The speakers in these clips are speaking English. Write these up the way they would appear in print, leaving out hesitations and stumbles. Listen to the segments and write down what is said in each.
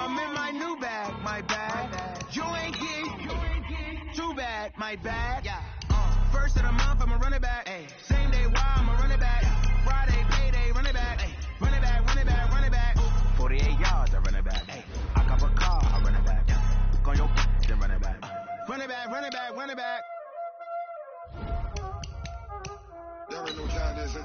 I'm in my new bag, my bad. You ain't getting too bad, my bad. First of the month, I'ma run it back. Same day, why I'ma run it back. Friday, payday, run it back. Run it back, run it back, run it back. 48 yards, I run it back. I cop a car, I run it back. Go on your then run it back. Run it back, run it back, run it back. There ain't no time, is it?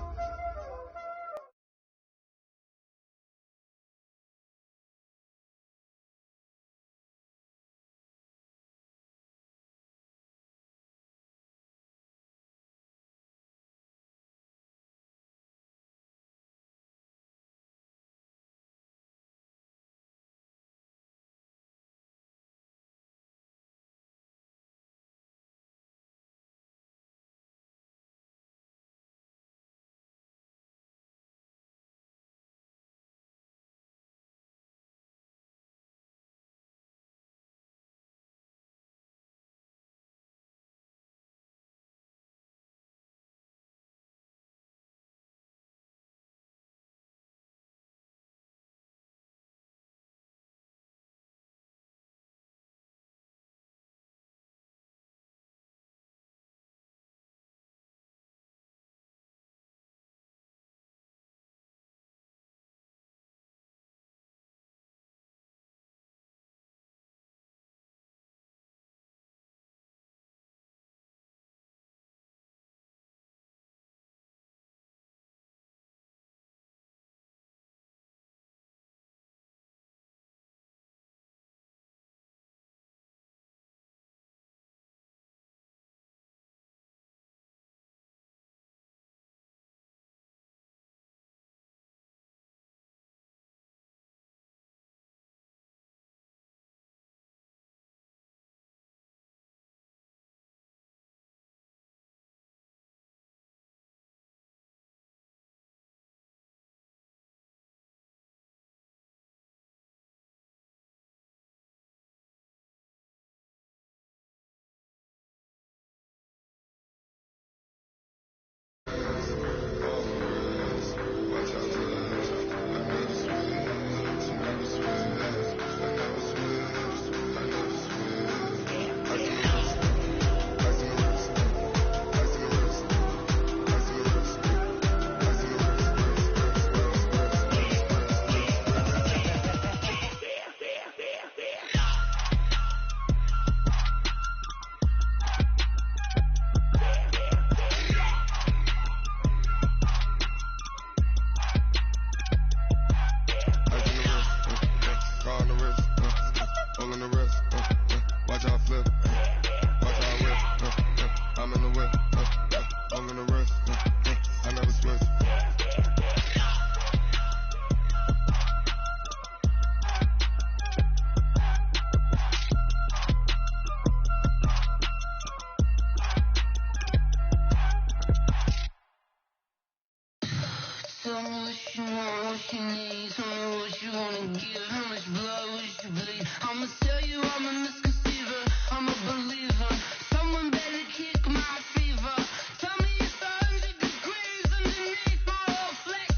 Tell me what you want, what you need. Tell me what you wanna give. How much blood would you bleed? I'ma tell you I'm a misconceiver. I'm a believer. Someone better kick my fever. Tell me it's 100 degrees underneath my whole flex.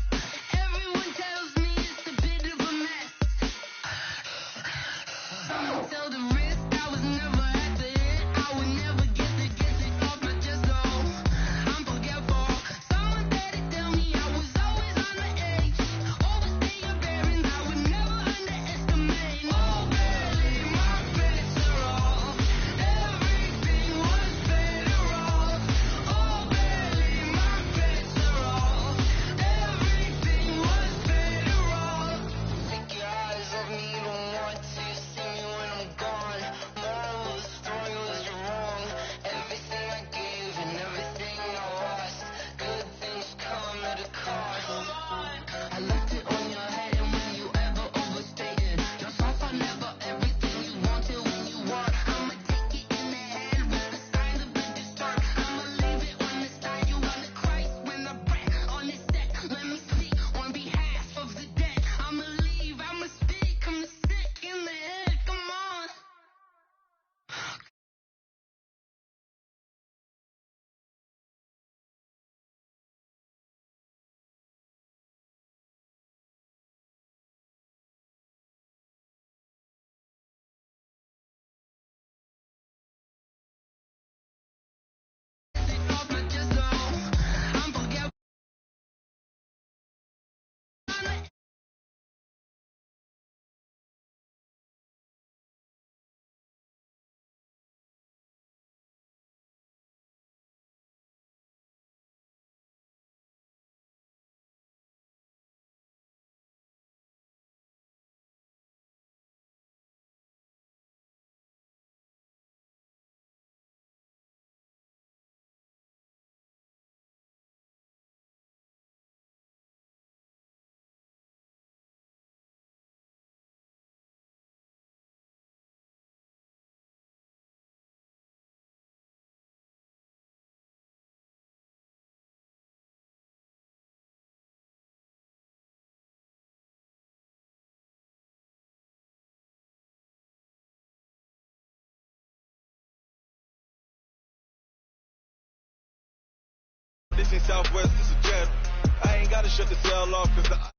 Everyone tells me it's a bit of a mess. Someone tell the risk I was never at the hit. I would never get it off my chest. I'm forgetful. Someone better tell me I was always on the edge. Overstaying this ain't Southwest, this is Jet. I ain't gotta shut the cell off cause the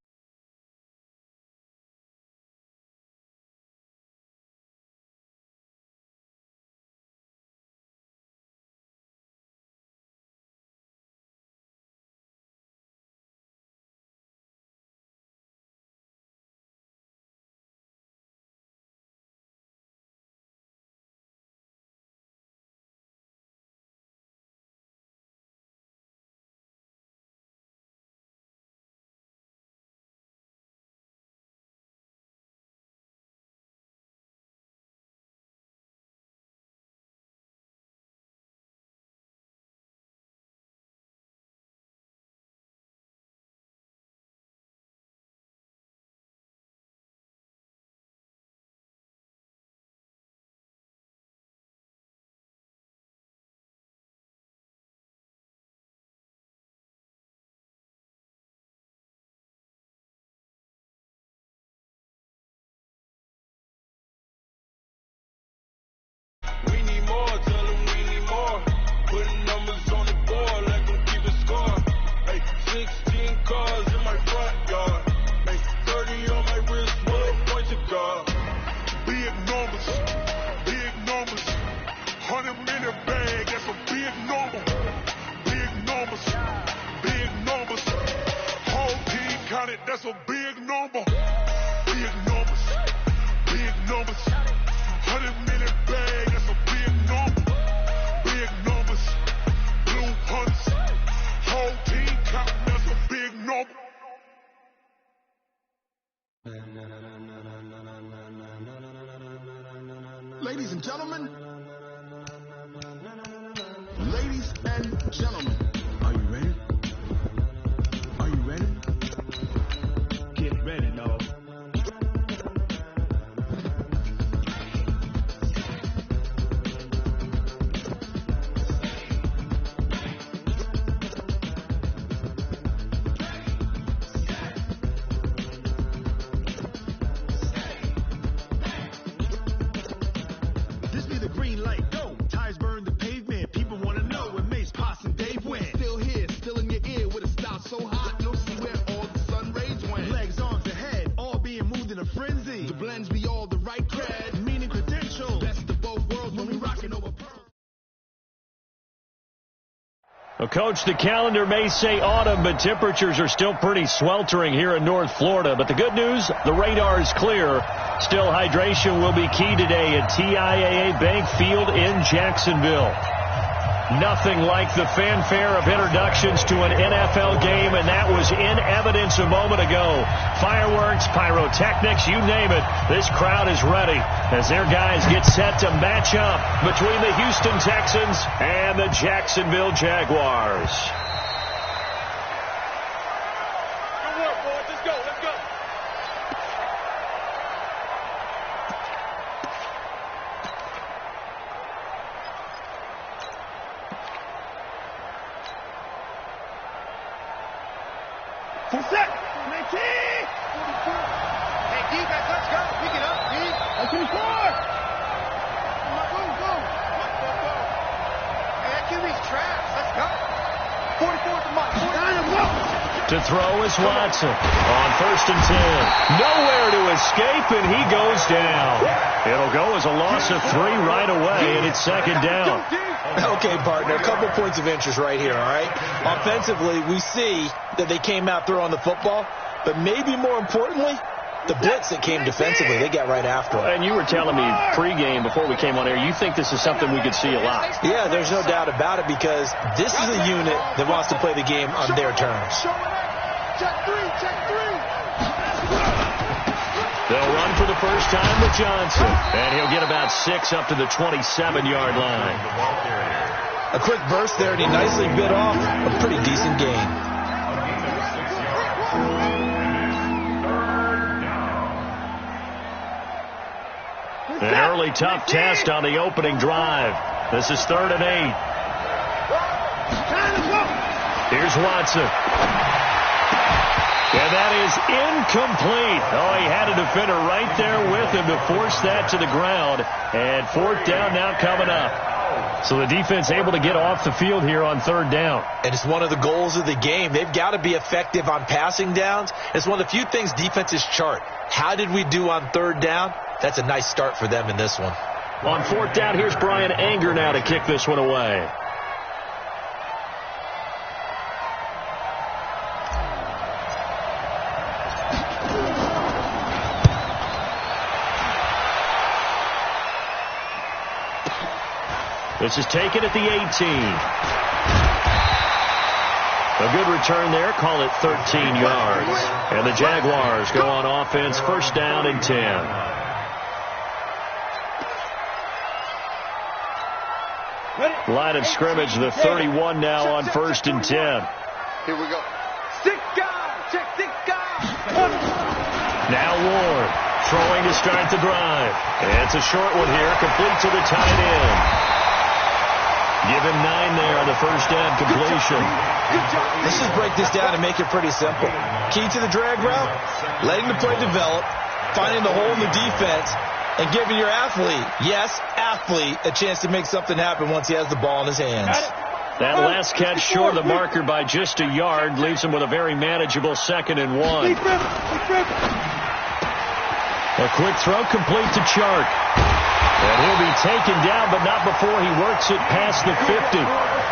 that's a big number. Big numbers. Big numbers. 100 million bag, that's a big number. Big numbers. Blue hunts. Whole team counting, that's a big number. Ladies and gentlemen. Ladies and gentlemen. Are you ready? Are you ready? Get ready, dog. This be the green light, go. Tires burn the pavement. People want to know where Mace, Poss, and Dave went. Still here, still in your ear with a style so hot. No see where all the sun rays went. Legs, arms, ahead, all being moved in a frenzy. The blends be all the right cred, meaning credentials. Best of both worlds when we rockin' over pearls. Well, Coach, the calendar may say autumn, but temperatures are still pretty sweltering here in North Florida. But the good news, the radar is clear. Still, hydration will be key today at TIAA Bank Field in Jacksonville. Nothing like the fanfare of introductions to an NFL game, and that was in evidence a moment ago. Fireworks, pyrotechnics, you name it. This crowd is ready as their guys get set to match up between the Houston Texans and the Jacksonville Jaguars. Good work, boys. Let's go. Let's go. Set. 19. 44. Hey, defense, let's go. Pick it up, D. Let's move forward. Go. Hey, that QB's trash. Let's go. 44 to Mike. To throw is Watson on 1st and 10. Nowhere to escape, and he goes down. It'll go as a loss of 3 right away, and it's 2nd down. Okay, partner, a couple points of interest right here, all right? Offensively, we see that they came out throwing the football, but maybe more importantly, the blitz that came defensively, they got right after it. And you were telling me pregame before we came on air, you think this is something we could see a lot. Yeah, there's no doubt about it because this is a unit that wants to play the game on their terms. Check three. They'll run for the first time with Johnson, and he'll get about 6 up to the 27-yard line. A quick burst there, and he nicely bit off a pretty decent gain. An early tough test on the opening drive. This is 3rd and 8. Here's Watson. And that is incomplete. Oh, he had a defender right there with him to force that to the ground. And 4th down now coming up. So the defense able to get off the field here on third down. And it's one of the goals of the game. They've got to be effective on passing downs. It's one of the few things defenses chart. How did we do on third down? That's a nice start for them in this one. On fourth down, here's Brian Anger now to kick this one away. This is taken at the 18. A good return there. Call it 13 yards. And the Jaguars go on offense, first down and 10. Line of scrimmage, the 31 now on first and 10. Here we go. Stick guy. Check stick guy. Now Ward throwing to start the drive. It's a short one here, complete to the tight end. Give him 9 there on the first down completion. Let's just break this down and make it pretty simple. Key to the drag route, letting the play develop, finding the hole in the defense, and giving your athlete, yes, athlete, a chance to make something happen once he has the ball in his hands. That last catch short of the marker by just a yard leaves him with a very manageable 2nd and 1. A quick throw complete to Chark. And he'll be taken down, but not before he works it past the 50.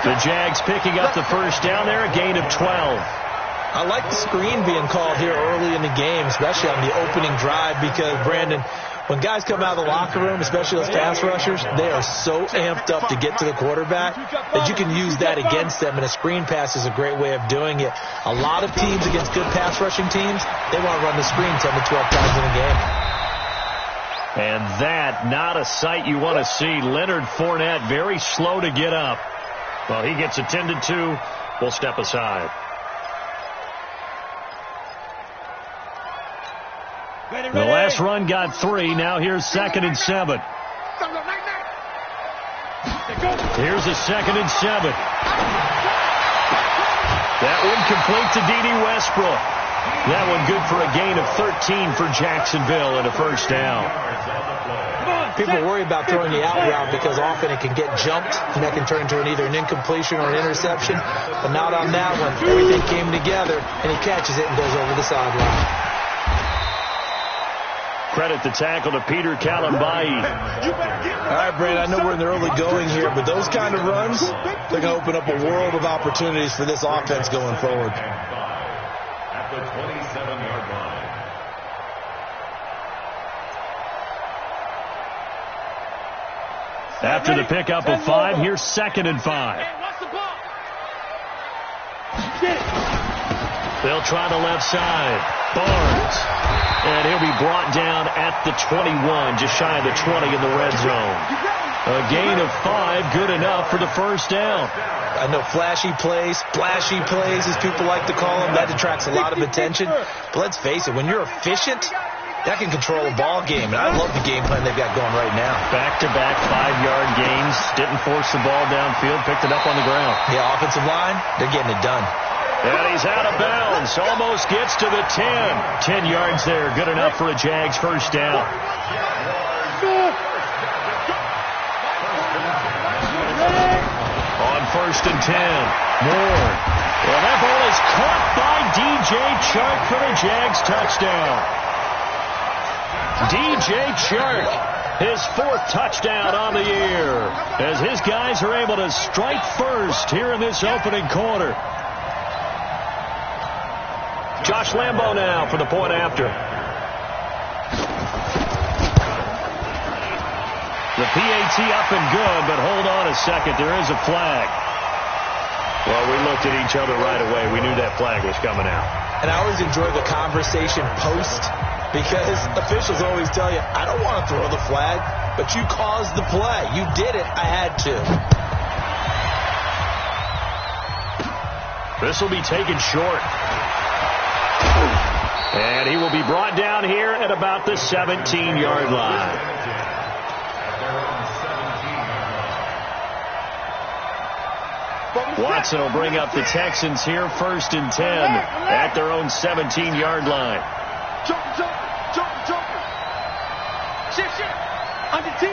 The Jags picking up the first down there, a gain of 12. I like the screen being called here early in the game, especially on the opening drive, because, Brandon, when guys come out of the locker room, especially those pass rushers, they are so amped up to get to the quarterback that you can use that against them, and a screen pass is a great way of doing it. A lot of teams against good pass rushing teams, they want to run the screen 10 to 12 times in a game. And that, not a sight you want to see. Leonard Fournette very slow to get up. Well, he gets attended to. We'll step aside. The last run got 3. Now here's 2nd and 7. Here's a 2nd and 7. That one complete to D.D. Westbrook. That one good for a gain of 13 for Jacksonville and a first down. People worry about throwing the out route because often it can get jumped, and that can turn into either an incompletion or an interception. But not on that one. Everything came together, and he catches it and goes over the sideline. Credit the tackle to Peter Kalambayi. All right, Brad, I know we're in the early going here, but those kind of runs, they're going to open up a world of opportunities for this offense going forward. The 27-yard line. After the pickup of 5, here's 2nd and 5. They'll try the left side. Barnes. And he'll be brought down at the 21, just shy of the 20 in the red zone. A gain of 5, good enough for the first down. I know flashy plays, splashy plays, as people like to call them, that attracts a lot of attention. But let's face it, when you're efficient, that can control a ball game. And I love the game plan they've got going right now. Back-to-back 5-yard gains. Didn't force the ball downfield. Picked it up on the ground. Yeah, offensive line, they're getting it done. And he's out of bounds. Almost gets to the 10. 10 yards there. Good enough for a Jags first down. On first and 10. Moore. Well, that ball is caught by D.J. Chark for the Jags touchdown. D.J. Chark, his 4th touchdown on the year, as his guys are able to strike first here in this opening quarter. Josh Lambo now for the point after. The PAT up and good, but hold on a second. There is a flag. Well, we looked at each other right away. We knew that flag was coming out. And I always enjoy the conversation post, because officials always tell you, I don't want to throw the flag, but you caused the play. You did it. I had to. This will be taken short. And he will be brought down here at about the 17-yard line. Watson will bring up the Texans here, first and 10 at their own 17-yard line. Jump. Shift. Under 10.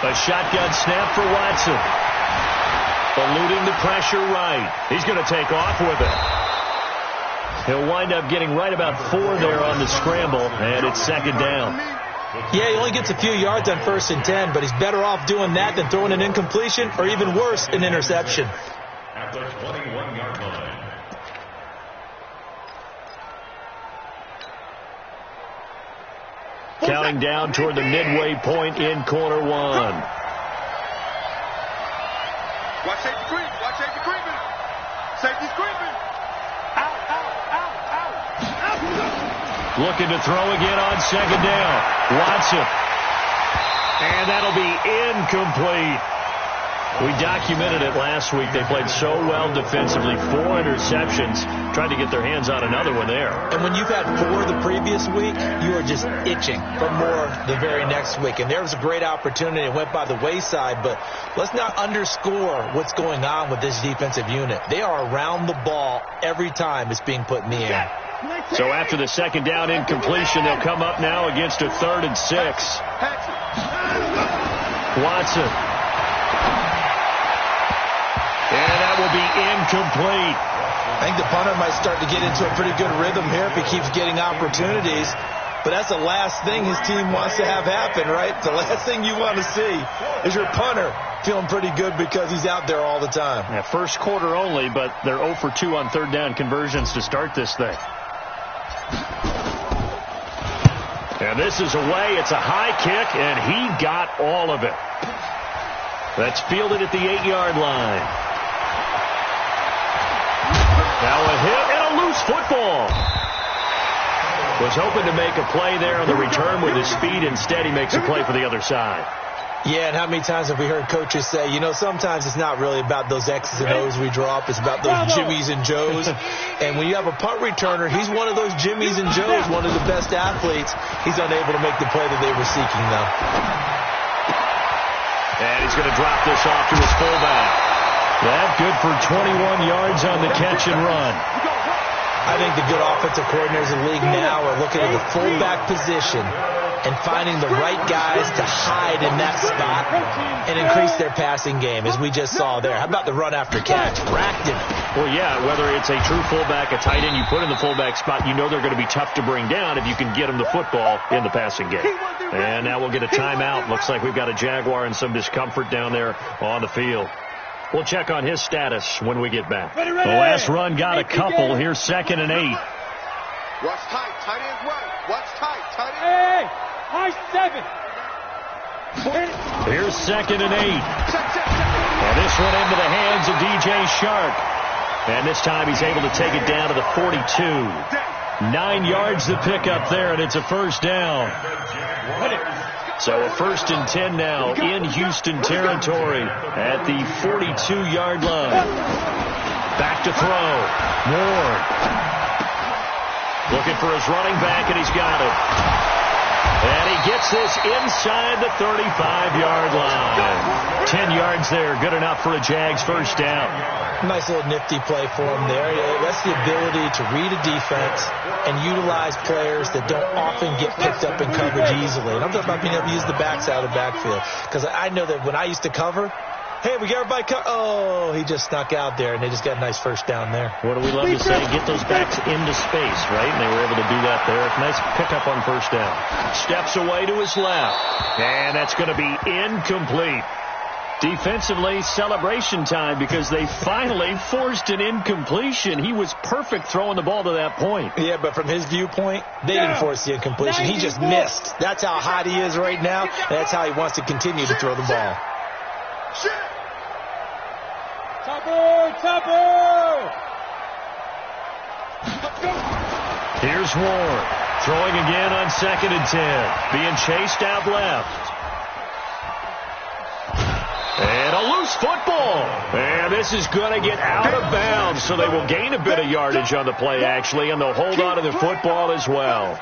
A shotgun snap for Watson. Eluding the pressure right. He's going to take off with it. He'll wind up getting right about 4 there on the scramble, and it's second down. Yeah, he only gets a few yards on 1st and 10, but he's better off doing that than throwing an incompletion or even worse, an interception. At the 21-yard line. Counting down toward the midway point in quarter 1. Watch safety creep. Watch safety creeping. Safety's creeping. Out. Looking to throw again on second down. Watson. And that'll be incomplete. We documented it last week. They played so well defensively. 4 interceptions. Tried to get their hands on another one there. And when you've had 4 the previous week, you are just itching for more the very next week. And there was a great opportunity. It went by the wayside. But let's not underscore what's going on with this defensive unit. They are around the ball every time it's being put in the air. So after the second down incompletion, they'll come up now against a 3rd and 6. Watson. And that will be incomplete. I think the punter might start to get into a pretty good rhythm here if he keeps getting opportunities. But that's the last thing his team wants to have happen, right? The last thing you want to see is your punter feeling pretty good because he's out there all the time. Yeah, first quarter only, but they're 0 for 2 on 3rd down conversions to start this thing. And this is away. It's a high kick, and he got all of it. That's fielded at the 8-yard line. Now a hit and a loose football. Was hoping to make a play there on the return with his speed. Instead, he makes a play for the other side. Yeah, and how many times have we heard coaches say, you know, sometimes it's not really about those X's and O's we drop. It's about those Jimmies and Joes. And when you have a punt returner, he's one of those Jimmies and Joes, one of the best athletes. He's unable to make the play that they were seeking, though. And he's going to drop this off to his fullback. That good for 21 yards on the catch and run. I think the good offensive coordinators in the league now are looking at the fullback position and finding the right guys to hide in that spot and increase their passing game, as we just saw there. How about the run after catch? Racked him. Well, yeah, whether it's a true fullback, a tight end you put in the fullback spot, you know they're going to be tough to bring down if you can get them the football in the passing game. And now we'll get a timeout. Looks like we've got a Jaguar and some discomfort down there on the field. We'll check on his status when we get back. The last run got a couple. Here's 2nd and 8. Watch tight. Tight end's right. Watch tight. Tight end. Hey, high 7. Here's 2nd and 8. And this one into the hands of DJ Shark. And this time he's able to take it down to the 42. 9 yards to pick up there, and it's a first down. So a 1st and 10 now in Houston territory at the 42-yard line. Back to throw. Ward. Looking for his running back, and he's got it. And he gets this inside the 35-yard line. 10 yards there, good enough for a Jags first down. Nice little nifty play for him there. That's the ability to read a defense and utilize players that don't often get picked up in coverage easily. And I'm talking about being able to use the backside of the backfield. Because I know that when I used to cover, hey, we got everybody oh, he just snuck out there, and they just got a nice first down there. What do we love to say? Get those backs into space, right? And they were able to do that there. Nice pickup on first down. Steps away to his left. And that's going to be incomplete. Defensively, celebration time because they finally forced an incompletion. He was perfect throwing the ball to that point. Yeah, but from his viewpoint, they didn't force the incompletion. He just missed. That's how hot he is right now. And that's how he wants to continue to throw the ball. Topper! Here's Ward. Throwing again on 2nd and 10. Being chased out left. And a loose football. And this is going to get out of bounds, so they will gain a bit of yardage on the play, actually, and they'll hold on to the football as well.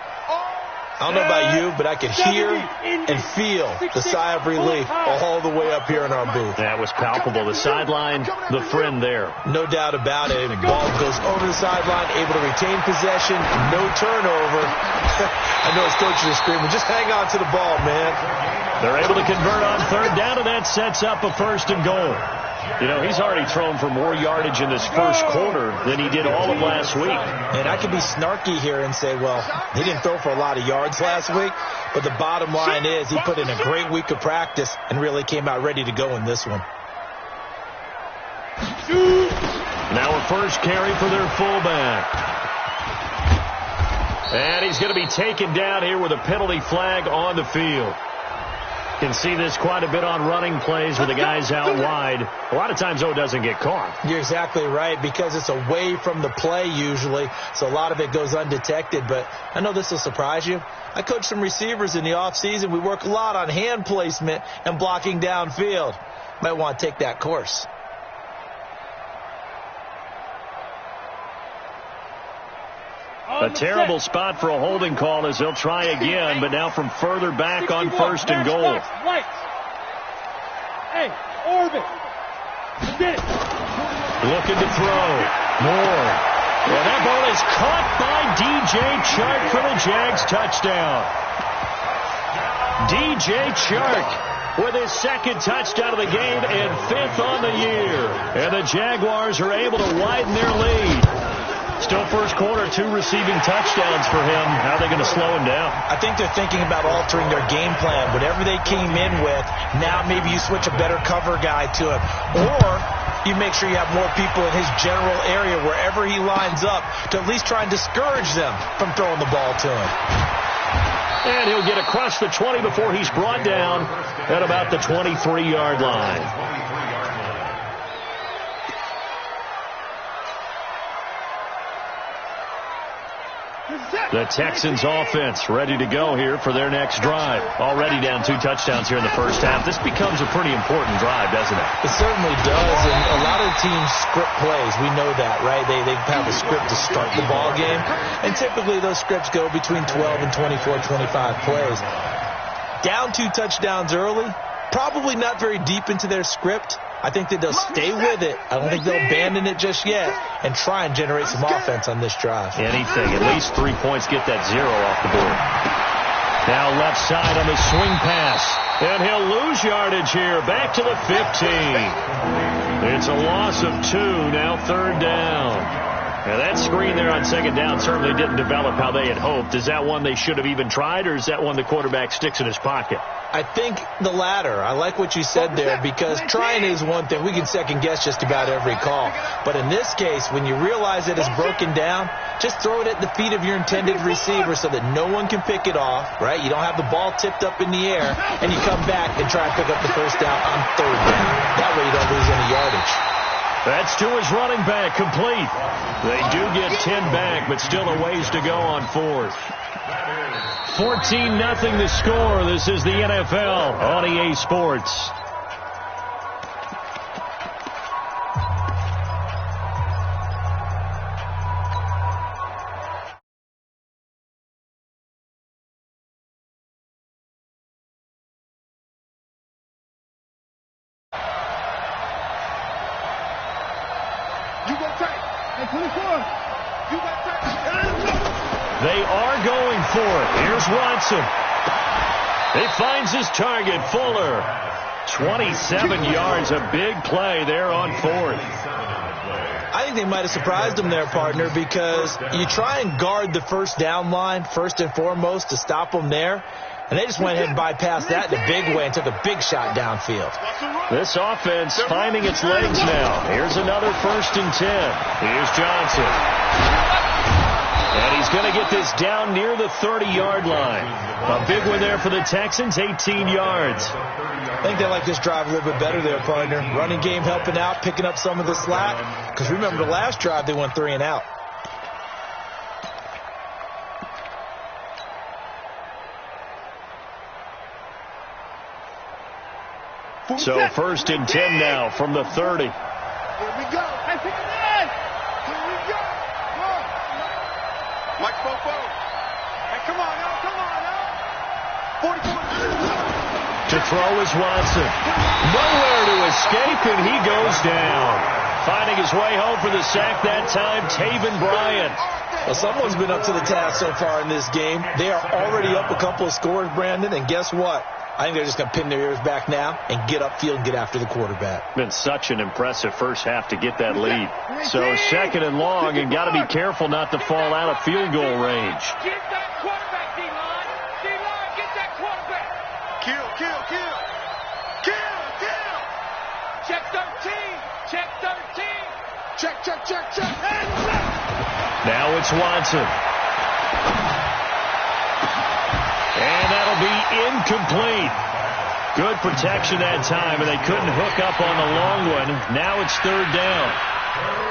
I don't know about you, but I could hear and feel the sigh of relief all the way up here in our booth. That was palpable. The sideline, the friend there. No doubt about it. The ball goes over the sideline, able to retain possession, no turnover. I know his coaches are screaming, just hang on to the ball, man. They're able to convert on third down, and that sets up a 1st and goal. You know, he's already thrown for more yardage in this first quarter than he did all of last week. And I could be snarky here and say, well, he didn't throw for a lot of yards last week, but the bottom line is he put in a great week of practice and really came out ready to go in this one. Now a first carry for their fullback. And he's going to be taken down here with a penalty flag on the field. Can see this quite a bit on running plays with the guys out wide. A lot of times, though, it doesn't get caught. You're exactly right, because it's away from the play usually, so a lot of it goes undetected. But I know this will surprise you. I coach some receivers in the offseason. We work a lot on hand placement and blocking downfield. Might want to take that course. A terrible spot for a holding call as they'll try again, but now from further back on 1st and goal. Hey, Orbit. Looking to throw. Moore. And that ball is caught by DJ Chark for the Jags touchdown. DJ Chark with his 2nd touchdown of the game and 5th on the year. And the Jaguars are able to widen their lead. Still first quarter, 2 receiving touchdowns for him. How are they going to slow him down? I think they're thinking about altering their game plan. Whatever they came in with, now maybe you switch a better cover guy to him. Or you make sure you have more people in his general area wherever he lines up to at least try and discourage them from throwing the ball to him. And he'll get across the 20 before he's brought down at about the 23-yard line. The Texans offense ready to go here for their next drive. Already down 2 touchdowns here in the first half. This becomes a pretty important drive, doesn't it? It certainly does, and a lot of teams script plays. We know that, right? They have a script to start the ball game, and typically those scripts go between 12 and 24, 25 plays. Down 2 touchdowns early, probably not very deep into their script. I think that they'll stay with it. I don't think they'll abandon it just yet and try and generate some offense on this drive. Anything. At least 3 points, get that 0 off the board. Now left side on the swing pass. And he'll lose yardage here. Back to the 15. It's a loss of 2. Now 3rd down. Now that screen there on 2nd down certainly didn't develop how they had hoped. Is that one they should have even tried, or is that one the quarterback sticks in his pocket? I think the latter. I like what you said there, because trying is one thing. We can second guess just about every call. But in this case, when you realize it is broken down, just throw it at the feet of your intended receiver so that no one can pick it off, right? You don't have the ball tipped up in the air, and you come back and try and pick up the 1st down on 3rd down. That way you don't lose any yardage. That's to his running back, complete. They do get 10 back, but still a ways to go on 4th. 14-0 the score. This is the NFL on EA Sports. They are going for it. Here's Watson. He finds his target, Fuller. 27 yards, a big play there on 4th. I think they might have surprised him there, partner, because you try and guard the 1st down line first and foremost to stop them there. And they just went ahead and bypassed that in a big way and took a big shot downfield. This offense finding its legs now. Here's another 1st and 10. Here's Johnson. And he's going to get this down near the 30-yard line. A big one there for the Texans, 18 yards. I think they like this drive a little bit better there, partner. Running game helping out, picking up some of the slack. Because remember the last drive, they went 3 and out. So 1st and 10 now from the 30. Here we go. Hey, pick it in. Here we go. Come on. Mike Fofo. Hey, come on now. Come on now. To throw is Watson. Nowhere to escape, and he goes down. Finding his way home for the sack that time, Taven Bryan. Well, someone's been up to the task so far in this game. They are already up a couple of scores, Brandon, and guess what? I think they're just going to pin their ears back now and get upfield and get after the quarterback. Been such an impressive first half to get that lead. So second and long, and got to be careful not to fall out of field goal range. Get that quarterback, D-line. D-line, get that quarterback. Kill. Check 13. Check 13. Check. Now it's Watson. And that'll be incomplete. Good protection that time, and they couldn't hook up on the long one. Now it's third down.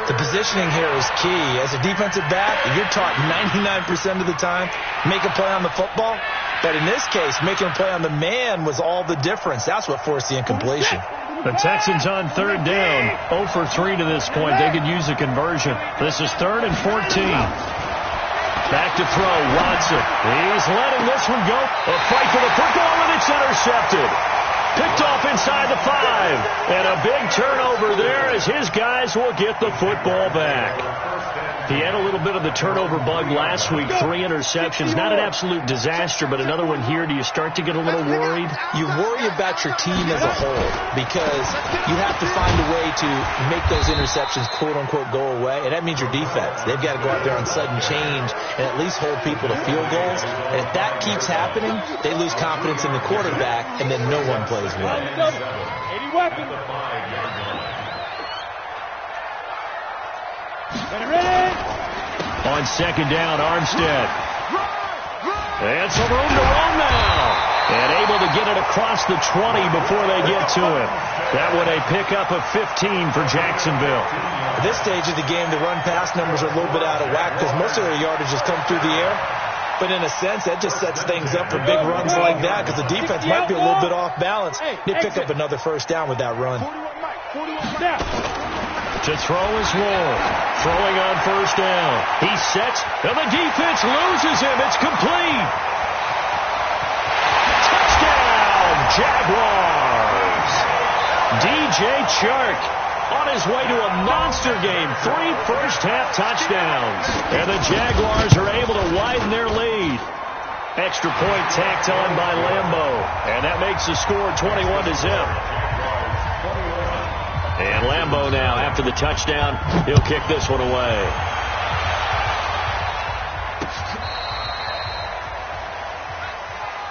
The positioning here is key. As a defensive back, you're taught 99% of the time, make a play on the football. But in this case, making a play on the man was all the difference. That's what forced the incompletion. The Texans on third down. 0 for 3 to this point. They could use a conversion. This is 3rd and 14. Back to throw, Watson. He's letting this one go. A fight for the football, and it's intercepted. Picked off inside the 5. And a big turnover there as his guys will get the football back. He had a little bit of the turnover bug last week. 3 interceptions. Not an absolute disaster, but another one here. Do you start to get a little worried? You worry about your team as a whole because you have to find a way to make those interceptions, quote-unquote, go away, and that means your defense. They've got to go out there on sudden change and at least hold people to field goals. And if that keeps happening, they lose confidence in the quarterback, and then no one plays well. 80 weapons. On second down, Armstead. And some room to run now. And able to get it across the 20 before they get to him. That one a pickup of 15 for Jacksonville. At this stage of the game, the run-pass numbers are a little bit out of whack because most of their yardage has come through the air. But in a sense, that just sets things up for big runs like that because the defense might be a little bit off balance. They pick up another first down with that run. To throw is Ward. Throwing on first down. He sets, and the defense loses him. It's complete. Touchdown, Jaguars. DJ Chark on his way to a monster game. 3 first-half touchdowns. And the Jaguars are able to widen their lead. Extra point tacked on by Lambo. And that makes the score 21-0. And Lambo now, after the touchdown, he'll kick this one away.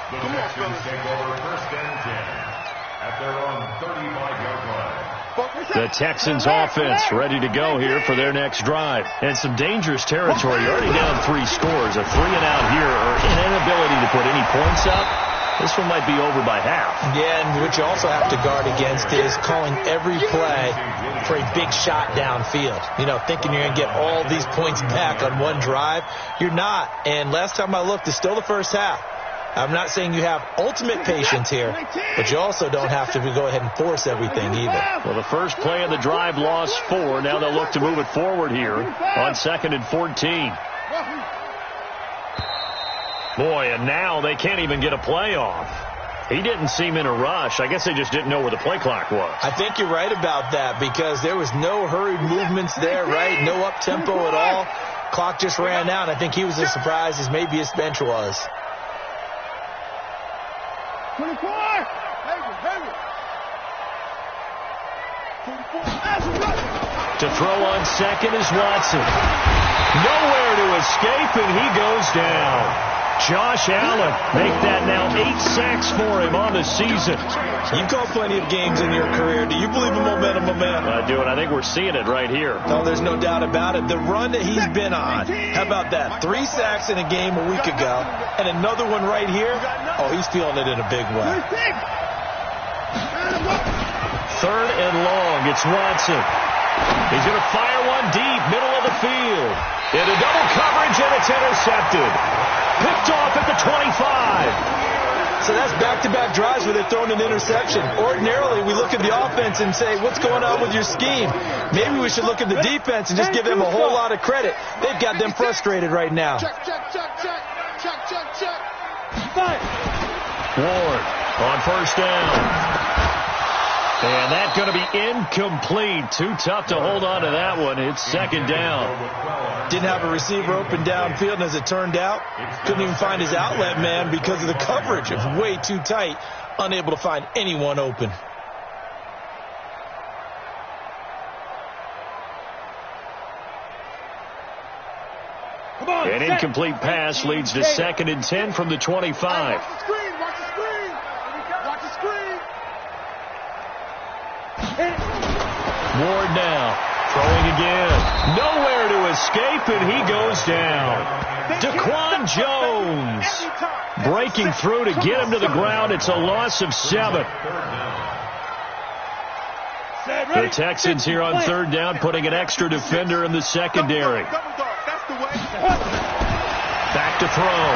The Texans take over 1st and 10 at their own 35-yard line. The Texans offense ready to go here for their next drive. And some dangerous territory. You're already down 3 scores. A 3-and-out here, or an inability to put any points up. This one might be over by half. Yeah, and what you also have to guard against is calling every play for a big shot downfield. You know, thinking you're going to get all these points back on one drive. You're not. And last time I looked, it's still the first half. I'm not saying you have ultimate patience here, but you also don't have to go ahead and force everything either. Well, the first play of the drive lost 4. Now they'll look to move it forward here on 2nd and 14. Boy, and now they can't even get a play off. He didn't seem in a rush. I guess they just didn't know where the play clock was. I think you're right about that because there was no hurried movements there, right? No up-tempo at all. Clock just ran out. I think he was as surprised as maybe his bench was. 24. To throw on second is Watson. Nowhere to escape, and he goes down. Josh Allen, make that now 8 sacks for him on the season. You've called plenty of games in your career. Do you believe in momentum? I do, and I think we're seeing it right here. Oh, there's no doubt about it. The run that he's been on, how about that? 3 sacks in a game a week ago, and another one right here. Oh, he's feeling it in a big way. 3rd and long, it's Watson. He's going to fire one deep, middle of the field. Into double coverage, and it's intercepted. Picked off at the 25. So that's back-to-back drives where they're throwing an interception. Ordinarily, we look at the offense and say, what's going on with your scheme? Maybe we should look at the defense and just give them a whole lot of credit. They've got them frustrated right now. Check. Ward on first down. And that's going to be incomplete. Too tough to hold on to that one. It's second down. Didn't have a receiver open downfield, and as it turned out, couldn't even find his outlet man because of the coverage. It was way too tight, unable to find anyone open. An incomplete pass leads to 2nd and 10 from the 25. Watch the screen. Watch the screen. Watch the screen. Ward now throwing again. Nowhere to escape, and he goes down. Daquan Jones breaking through to get him to the ground. It's a loss of 7. The Texans here on third down putting an extra defender in the secondary. Back to throw.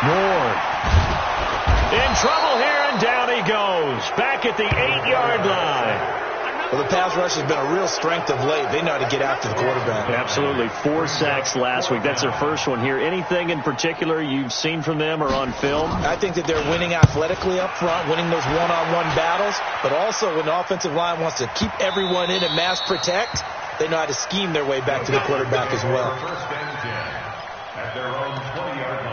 Ward in trouble here, and down he goes. Back at the 8-yard line. Well, the pass rush has been a real strength of late. They know how to get after the quarterback. Absolutely. 4 sacks last week. That's their first one here. Anything in particular you've seen from them or on film? I think that they're winning athletically up front, winning those one-on-one battles, but also when the offensive line wants to keep everyone in and mass protect, they know how to scheme their way back to the quarterback as well. First and 10 at their own 20-yard line.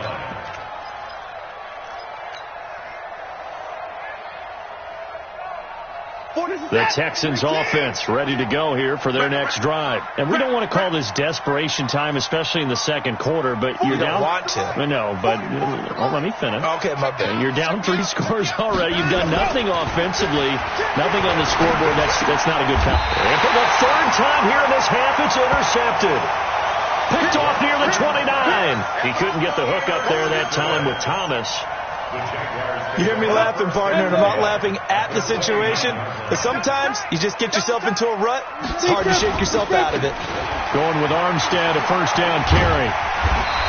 The Texans offense ready to go here for their next drive. And we don't want to call this desperation time, especially in the second quarter, but you're down. You don't want to. I know, but let me finish. Okay, my bad. You're down 3 scores already. You've done nothing offensively, nothing on the scoreboard. That's not a good time. And for the third time here in this half, it's intercepted. Picked off near the 29. He couldn't get the hook up there that time with Thomas. You hear me laughing, partner, and I'm not laughing at the situation, but sometimes you just get yourself into a rut. It's hard to shake yourself out of it. Going with Armstead, a first down carry.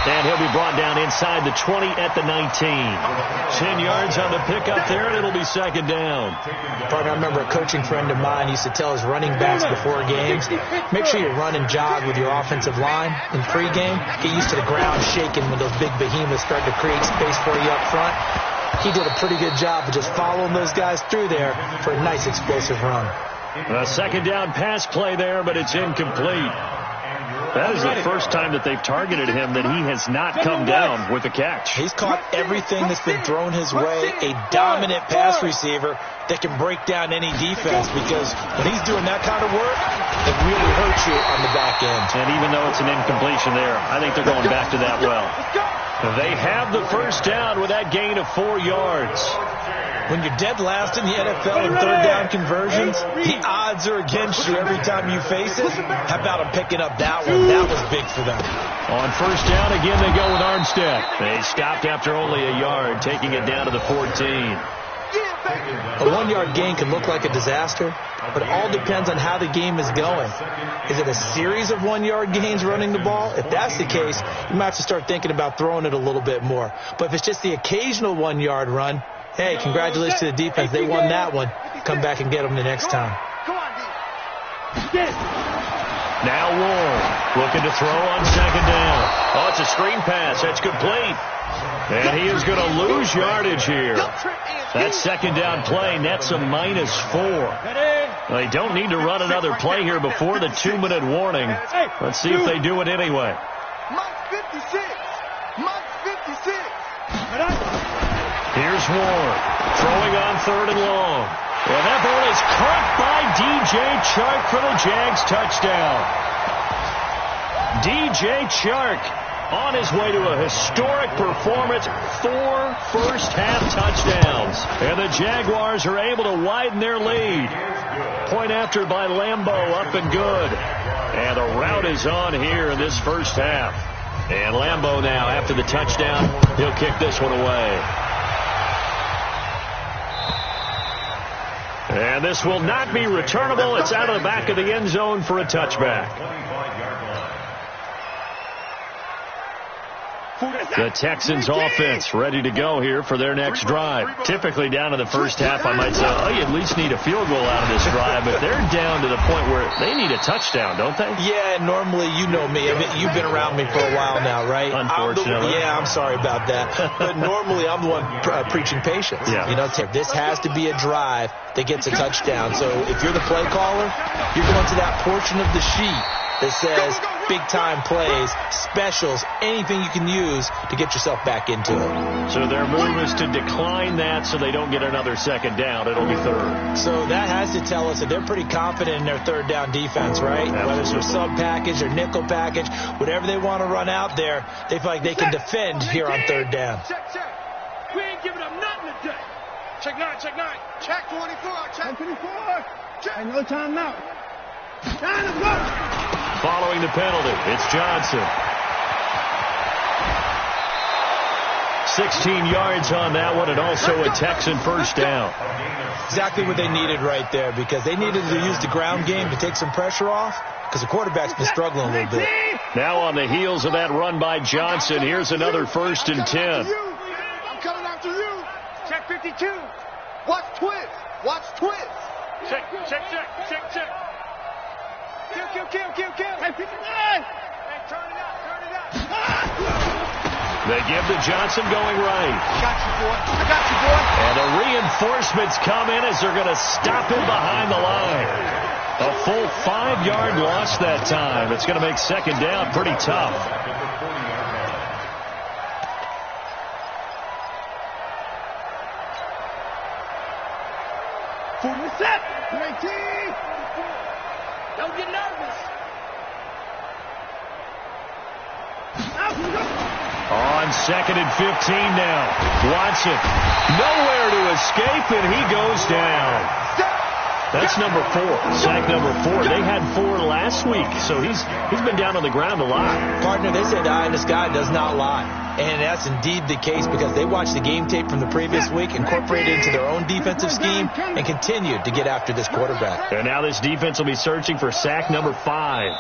And he'll be brought down inside the 20 at the 19. 10 yards on the pickup there, and it'll be second down. Partner, I remember a coaching friend of mine used to tell his running backs before games, make sure you run and jog with your offensive line in pregame. Get used to the ground shaking when those big behemoths start to create space for you up front. He did a pretty good job of just following those guys through there for a nice explosive run. A second down pass play there, but it's incomplete. That is the first time that they've targeted him that he has not come down with a catch. He's caught everything that's been thrown his way. A dominant pass receiver that can break down any defense, because when he's doing that kind of work, it really hurts you on the back end. And even though it's an incompletion there, I think they're going back to that well. They have the first down with that gain of 4 yards. When you're dead last in the NFL in third down conversions, the odds are against you every time you face it. How about them picking up that one? That was big for them. On first down, again, they go with Armstead. They stopped after only a yard, taking it down to the 14. A 1-yard gain can look like a disaster, but it all depends on how the game is going. Is it a series of 1-yard gains running the ball? If that's the case, you might have to start thinking about throwing it a little bit more. But if it's just the occasional 1-yard run, hey, congratulations to the defense. They won that one. Come back and get them the next time. Now Ward looking to throw on second down. Oh, it's a screen pass. That's complete. And he is going to lose yardage here. That second down play nets a -4. They don't need to run another play here before the 2-minute warning. Let's see if they do it anyway. Here's Ward throwing on third and long. And that ball is caught by DJ Chark for the Jags touchdown. DJ Chark on his way to a historic performance, 4 first-half touchdowns. And the Jaguars are able to widen their lead. Point after by Lambeau, up and good. And the rout is on here in this first half. And Lambeau now, after the touchdown, he'll kick this one away. And this will not be returnable. It's out of the back of the end zone for a touchback. The Texans offense ready to go here for their next drive. Typically down in the first half, I might say, oh, you at least need a field goal out of this drive, but they're down to the point where they need a touchdown, don't they? Yeah, normally, you know me. I mean, you've been around me for a while now, right? Unfortunately. I'm sorry about that. But normally, I'm the one preaching patience. Yeah. You know, this has to be a drive that gets a touchdown. So if you're the play caller, you're going to that portion of the sheet that says big-time plays, specials, anything you can use to get yourself back into it. So their move is to decline that so they don't get another second down. It'll be third. So that has to tell us that they're pretty confident in their third down defense, right? Absolutely. Whether it's their sub package or nickel package, whatever they want to run out there, they feel like they can defend here on third down. Check. We ain't giving up nothing today. Check 9. Check 24. Check 24. Check. No timeout. Time to go. Following the penalty, it's Johnson. 16 yards on that one, and also a Texan first down. Exactly what they needed right there, because they needed to use the ground game to take some pressure off, because the quarterback's been struggling a little bit. Now on the heels of that run by Johnson, here's another 1st and 10. I'm coming after you. Check 52. Watch twins. Check. Kill. Hey, 59. Hey, turn it out. They give to Johnson going right. I got you, boy. And the reinforcements come in as they're going to stop him behind the line. A full 5-yard loss that time. It's going to make second down pretty tough. Don't get nervous. On 2nd and 15 now. Watson nowhere to escape, and he goes down. That's number 4. Sack number 4. They had 4 last week, so he's been down on the ground a lot. Partner, they said the eye in the sky does not lie. And that's indeed the case, because they watched the game tape from the previous week, incorporated it into their own defensive scheme, and continued to get after this quarterback. And now this defense will be searching for sack number 5.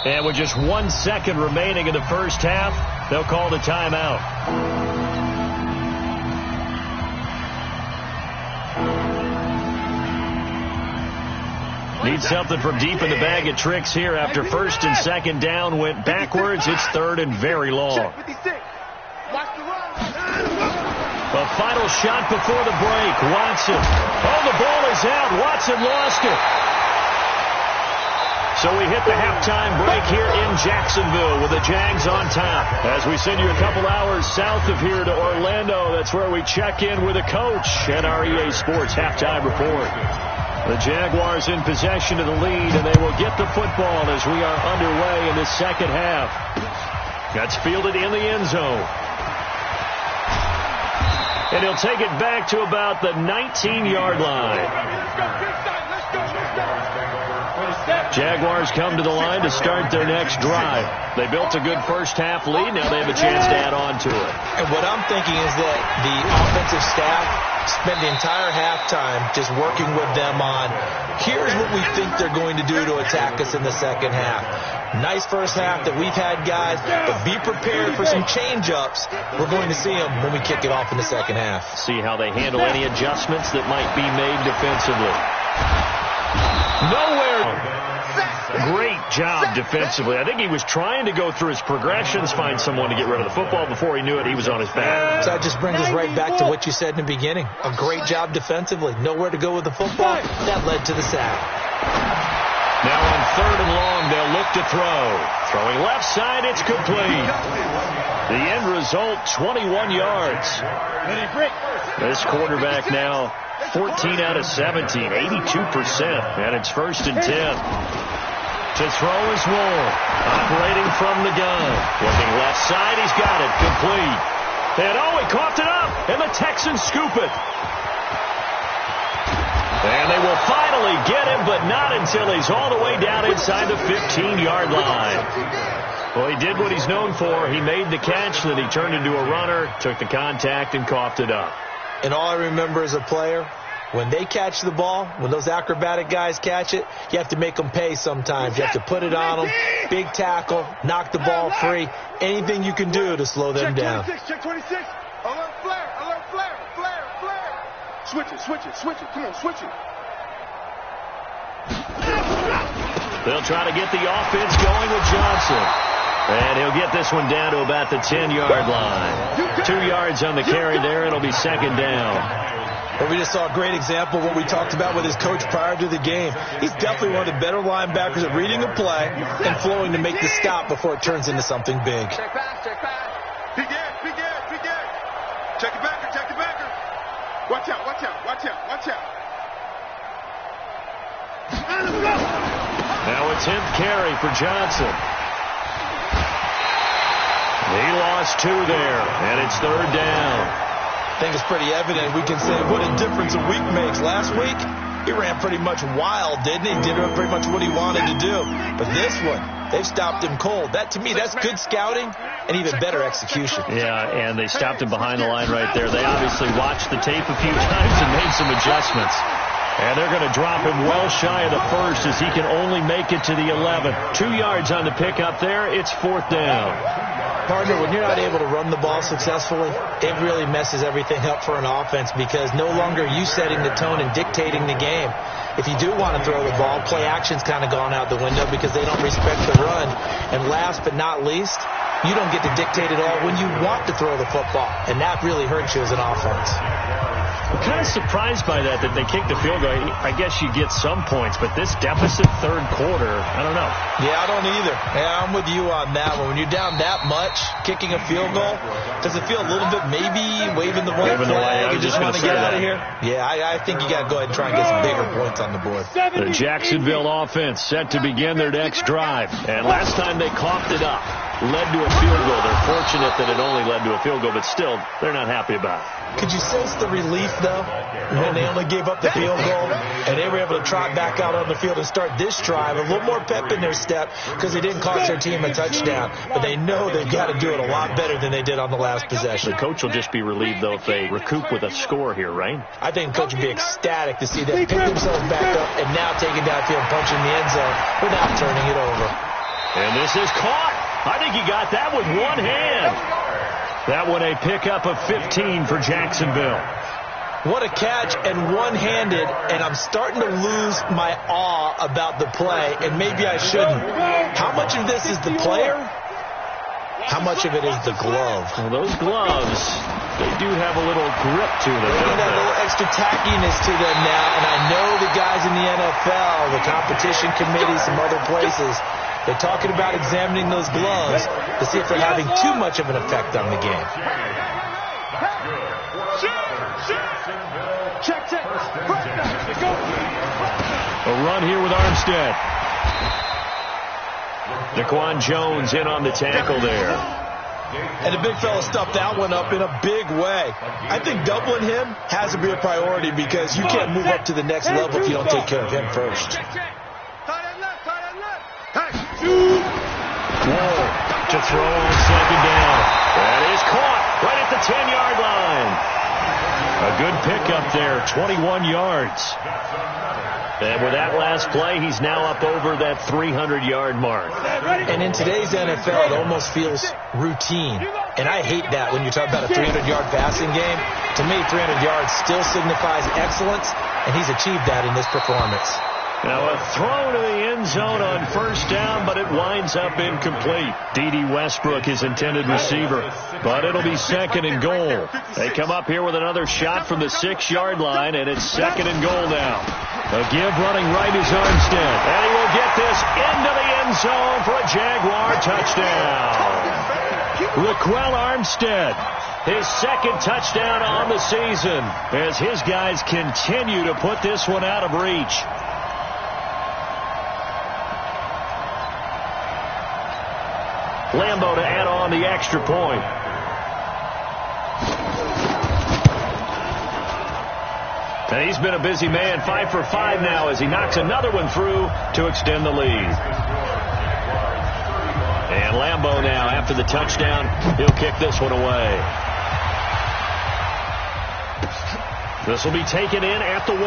And with just 1 second remaining in the first half, they'll call the timeout. Need something from deep in the bag of tricks here after 1st and 2nd down went backwards. It's 3rd and very long. A final shot before the break. Watson. Oh, the ball is out. Watson lost it. So we hit the halftime break here in Jacksonville with the Jags on top. As we send you a couple hours south of here to Orlando, that's where we check in with the coach and our EA Sports halftime report. The Jaguars in possession of the lead, and they will get the football as we are underway in the second half. That's fielded in the end zone. And he'll take it back to about the 19-yard line. Jaguars come to the line to start their next drive. They built a good first half lead. Now they have a chance to add on to it. And what I'm thinking is that the offensive staff spent the entire halftime just working with them on, here's what we think they're going to do to attack us in the second half. Nice first half that we've had, guys, but be prepared for some change-ups. We're going to see them when we kick it off in the second half. See how they handle any adjustments that might be made defensively. Nowhere. Great job defensively. I think he was trying to go through his progressions, find someone to get rid of the football. Before he knew it, he was on his back. So that just brings us right back to what you said in the beginning. A great job defensively. Nowhere to go with the football. That led to the sack. Now on 3rd and long, they'll look to throw. Throwing left side, it's complete. The end result, 21 yards. This quarterback now 14 out of 17, 82%. And it's 1st and 10. To throw is Moore. Operating from the gun. Looking left side, he's got it. Complete. And he coughed it up. And the Texans scoop it. And they will finally get him, but not until he's all the way down inside the 15-yard line. Well, he did what he's known for. He made the catch, then he turned into a runner, took the contact, and coughed it up. And all I remember as a player When they catch the ball, when those acrobatic guys catch it, you have to make them pay sometimes. You have to put it on them, big tackle, knock the ball free, anything you can do to slow them down. Check 26. Alert flare. Switch it. Come on, switch it. They'll try to get the offense going with Johnson. And he'll get this one down to about the 10-yard line. 2 yards on the carry there. It'll be second down. Well, we just saw a great example of what we talked about with his coach prior to the game. He's definitely one of the better linebackers at reading a play and flowing to make the stop before it turns into something big. Check back. Big Ed. Check the backer. Watch out. Now a 10th carry for Johnson. He lost 2 there, and it's third down. I think it's pretty evident. We can say what a difference a week makes. Last week, he ran pretty much wild, didn't he? Did pretty much what he wanted to do. But this one, they've stopped him cold. That, to me, that's good scouting and even better execution. Yeah, and they stopped him behind the line right there. They obviously watched the tape a few times and made some adjustments. And they're going to drop him well shy of the first as he can only make it to the 11. 2 yards on the pickup there. It's fourth down. Partner, when you're not able to run the ball successfully, it really messes everything up for an offense because no longer are you setting the tone and dictating the game. If you do want to throw the ball, play action's kind of gone out the window because they don't respect the run. And last but not least, you don't get to dictate it all when you want to throw the football. And that really hurts you as an offense. I'm kind of surprised by that they kicked the field goal. I guess you get some points, but this deficit third quarter, I don't know. Yeah, I don't either. Yeah, I'm with you on that one. When you're down that much, kicking a field goal, does it feel a little bit maybe waving the white flag? You just want to get out of here? Yeah, I think you got to go ahead and try and get some bigger points on the board. The Jacksonville offense set to begin their next drive. And last time they coughed it up, led to a field goal. They're fortunate that it only led to a field goal, but still, they're not happy about it. Could you sense the relief, though, when they only gave up the field goal and they were able to trot back out on the field and start this drive? A little more pep in their step because they didn't cost their team a touchdown, but they know they've got to do it a lot better than they did on the last possession. The coach will just be relieved, though, if they recoup with a score here, right? I think the coach would be ecstatic to see them pick themselves back up and now take it downfield and punch in the end zone without turning it over. And this is caught. I think he got that with one hand. That one a pickup of 15 for Jacksonville. What a catch and one-handed, and I'm starting to lose my awe about the play, and maybe I shouldn't. How much of this is the player? How much of it is the glove? Well, those gloves, they do have a little grip to them. They got a little extra tackiness to them now, and I know the guys in the NFL, the competition committee, some other places, they're talking about examining those gloves to see if they're having too much of an effect on the game. Check. A run here with Armstead. Daquan Jones in on the tackle there. And the big fella stuffed that one up in a big way. I think doubling him has to be a priority because you can't move up to the next level if you don't take care of him first. Whoa, to throw on second down. That is caught right at the 10-yard line. A good pickup there, 21 yards. And with that last play, he's now up over that 300-yard mark. And in today's NFL, it almost feels routine. And I hate that when you talk about a 300-yard passing game. To me, 300 yards still signifies excellence, and he's achieved that in this performance. Now a throw to the end zone on first down, but it winds up incomplete. D.D. Westbrook, his intended receiver, but it'll be second and goal. They come up here with another shot from the 6-yard line, and it's second and goal now. A give running right is Armstead, and he will get this into the end zone for a Jaguar touchdown. Raquel Armstead, his second touchdown on the season, as his guys continue to put this one out of reach. Lambo to add on the extra point. And he's been a busy man, 5 for 5 now as he knocks another one through to extend the lead. And Lambo now, after the touchdown, he'll kick this one away. This will be taken in at the 1.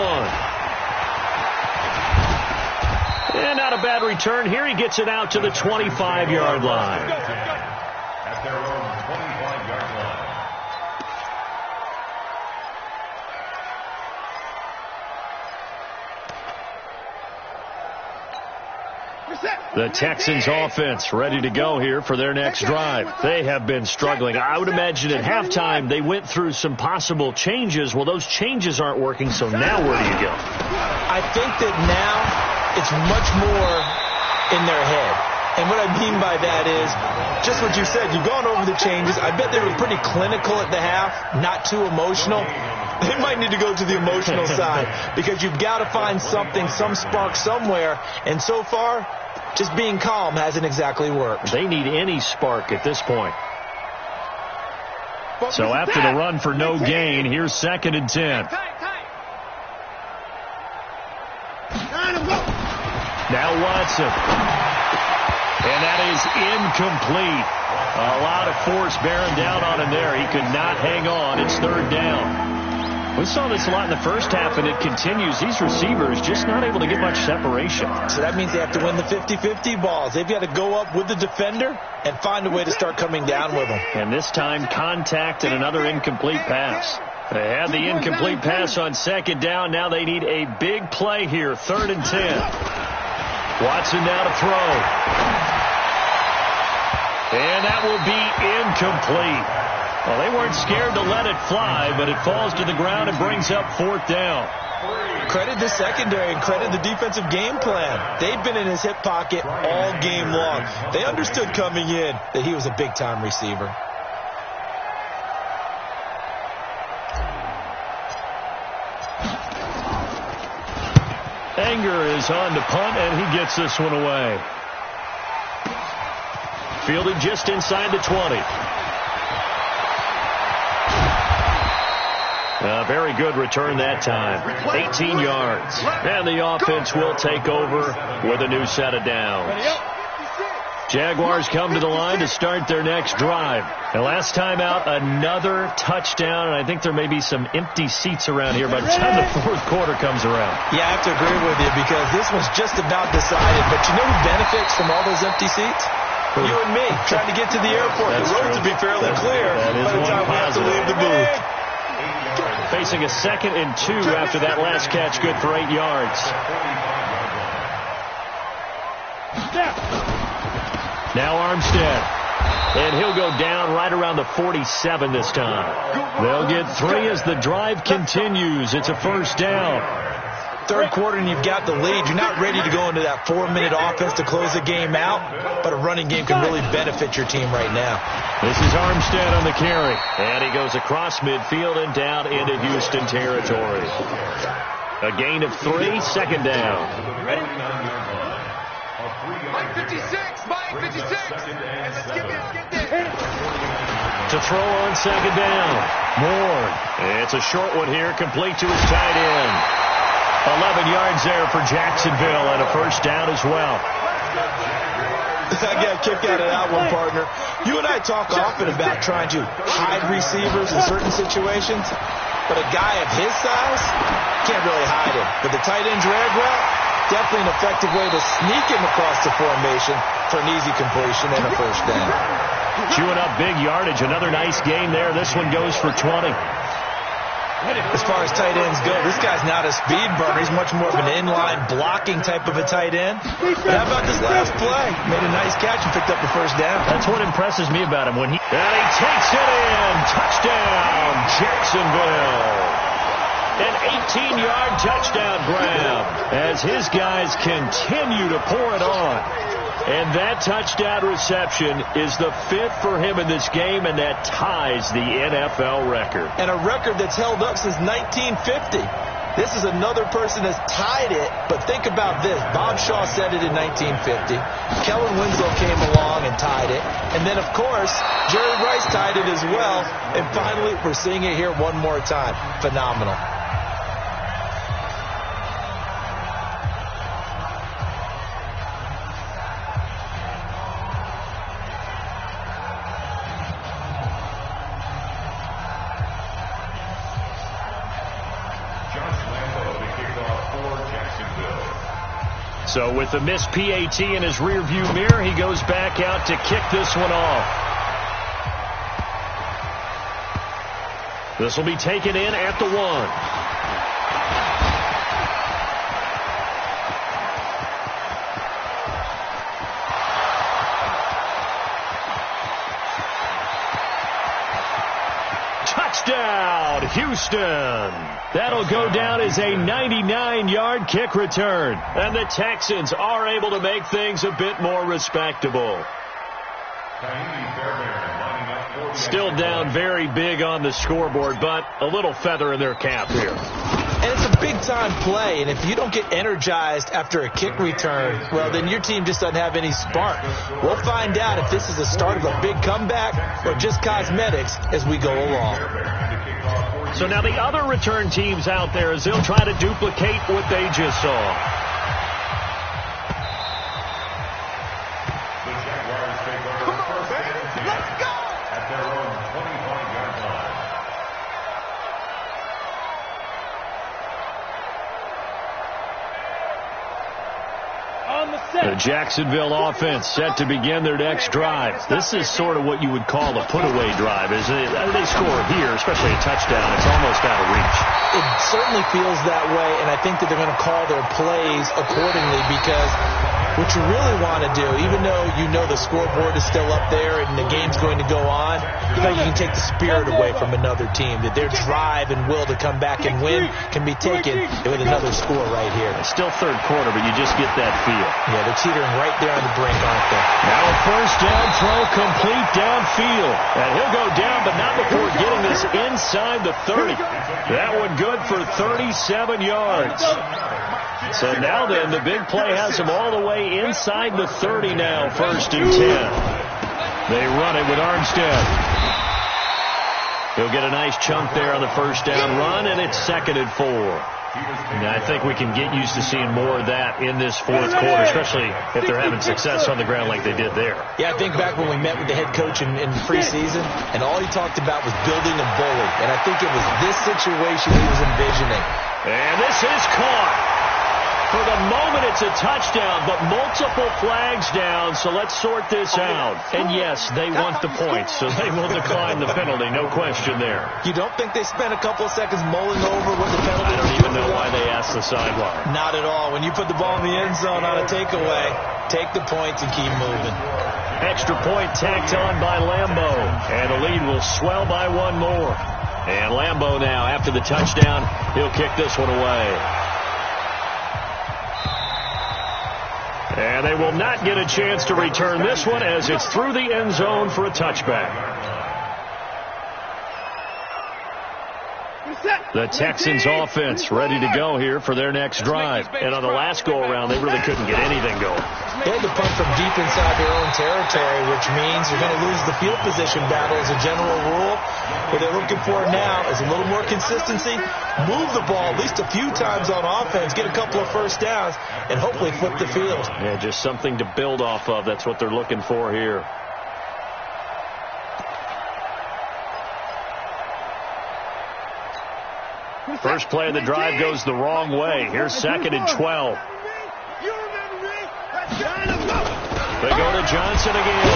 And not a bad return here. He gets it out to the 25-yard line. At their own 25-yard line. The Texans offense ready to go here for their next drive. They have been struggling. I would imagine at halftime they went through some possible changes. Well, those changes aren't working, so now where do you go? I think that now it's much more in their head. And what I mean by that is just what you said. You've gone over the changes. I bet they were pretty clinical at the half, not too emotional. They might need to go to the emotional side because you've got to find something, some spark somewhere. And so far, just being calm hasn't exactly worked. They need any spark at this point. So after the run for no gain, here's 2nd and 10. Now Watson. And that is incomplete. A lot of force bearing down on him there. He could not hang on. It's 3rd down. We saw this a lot in the first half, and it continues. These receivers just not able to get much separation. So that means they have to win the 50-50 balls. They've got to go up with the defender and find a way to start coming down with them. And this time, contact and another incomplete pass. They had the incomplete pass on 2nd down. Now they need a big play here, 3rd and 10. Watson now to throw. And that will be incomplete. Well, they weren't scared to let it fly, but it falls to the ground and brings up 4th down. Credit the secondary and credit the defensive game plan. They've been in his hip pocket all game long. They understood coming in that he was a big-time receiver. Anger is on to punt, and he gets this one away. Fielded just inside the 20. A very good return that time. 18 yards. And the offense will take over with a new set of downs. Jaguars come to the line to start their next drive. And last time out, another touchdown, and I think there may be some empty seats around here by the time the 4th quarter comes around. Yeah, I have to agree with you because this one's just about decided. But you know who benefits from all those empty seats? You and me, trying to get to the airport. That's the roads true. will be fairly clear by the time we have to leave the booth. Facing a 2nd and 2 after that last catch, good for 8 yards. Now Armstead. And he'll go down right around the 47 this time. They'll get 3 as the drive continues. It's a 1st down. 3rd quarter and you've got the lead. You're not ready to go into that 4-minute offense to close the game out, but a running game can really benefit your team right now. This is Armstead on the carry. And he goes across midfield and down into Houston territory. A gain of 3, 2nd down. Ready? Mike 56, Mike 56. Let's get this. To throw on 2nd down. Moore. It's a short one here, complete to his tight end. 11 yards there for Jacksonville and a 1st down as well. I got a kick out of that one, partner. You and I talk often about trying to hide receivers in certain situations, but a guy of his size can't really hide him. But the tight end drag route, definitely an effective way to sneak him across the formation for an easy completion and a 1st down. Chewing up big yardage, another nice gain there. This one goes for 20. As far as tight ends go, this guy's not a speed burner. He's much more of an inline blocking type of a tight end. But how about this last play? Made a nice catch and picked up the 1st down. That's what impresses me about him. And he takes it in. Touchdown, Jacksonville. An 18-yard touchdown grab as his guys continue to pour it on. And that touchdown reception is the 5th for him in this game, and that ties the NFL record. And a record that's held up since 1950. This is another person that's tied it, but think about this. Bob Shaw said it in 1950. Kellen Winslow came along and tied it. And then, of course, Jerry Rice tied it as well. And finally, we're seeing it here one more time. Phenomenal. So with the missed PAT in his rearview mirror, he goes back out to kick this one off. This will be taken in at the 1. Touchdown, Houston. That'll go down as a 99-yard kick return. And the Texans are able to make things a bit more respectable. Still down very big on the scoreboard, but a little feather in their cap here. And it's a big-time play, and if you don't get energized after a kick return, well, then your team just doesn't have any spark. We'll find out if this is the start of a big comeback or just cosmetics as we go along. So now the other return teams out there, as they'll try to duplicate what they just saw. The Jacksonville offense set to begin their next drive. This is sort of what you would call a put-away drive. As they score here, especially a touchdown, it's almost out of reach. It certainly feels that way, and I think that they're going to call their plays accordingly, because what you really want to do, even though you know the scoreboard is still up there and the game's going to go on, you know you can take the spirit away from another team, that their drive and will to come back and win can be taken with another score right here. It's still third quarter, but you just get that feel. Yeah, they're teetering right there on the brink, aren't they? Now a first down throw complete downfield. And he'll go down, but not before getting this inside the 30. That one good for 37 yards. So now then, the big play has him all the way inside the 30 now, 1st and 10. They run it with Armstead. He'll get a nice chunk there on the first down run, and it's 2nd and 4. And I think we can get used to seeing more of that in this fourth quarter, especially if they're having success on the ground like they did there. Yeah, I think back when we met with the head coach in preseason, and all he talked about was building a bully. And I think it was this situation he was envisioning. And this is caught. For the moment, it's a touchdown, but multiple flags down, so let's sort this out. And yes, they want the points, so they will decline the penalty, no question there. You don't think they spent a couple of seconds mulling over what the penalty was? I don't even know why they asked the sideline. Not at all. When you put the ball in the end zone on a takeaway, take the points and keep moving. Extra point tacked on by Lambeau, and the lead will swell by one more. And Lambeau now, after the touchdown, he'll kick this one away. And they will not get a chance to return this one as it's through the end zone for a touchback. The Texans offense ready to go here for their next drive. And on the last go-around, they really couldn't get anything going. They had to punt from deep inside their own territory, which means you're going to lose the field position battle as a general rule. What they're looking for now is a little more consistency, move the ball at least a few times on offense, get a couple of first downs, and hopefully flip the field. Yeah, just something to build off of. That's what they're looking for here. First play of the drive goes the wrong way. Here's 2nd and 12. They go to Johnson again.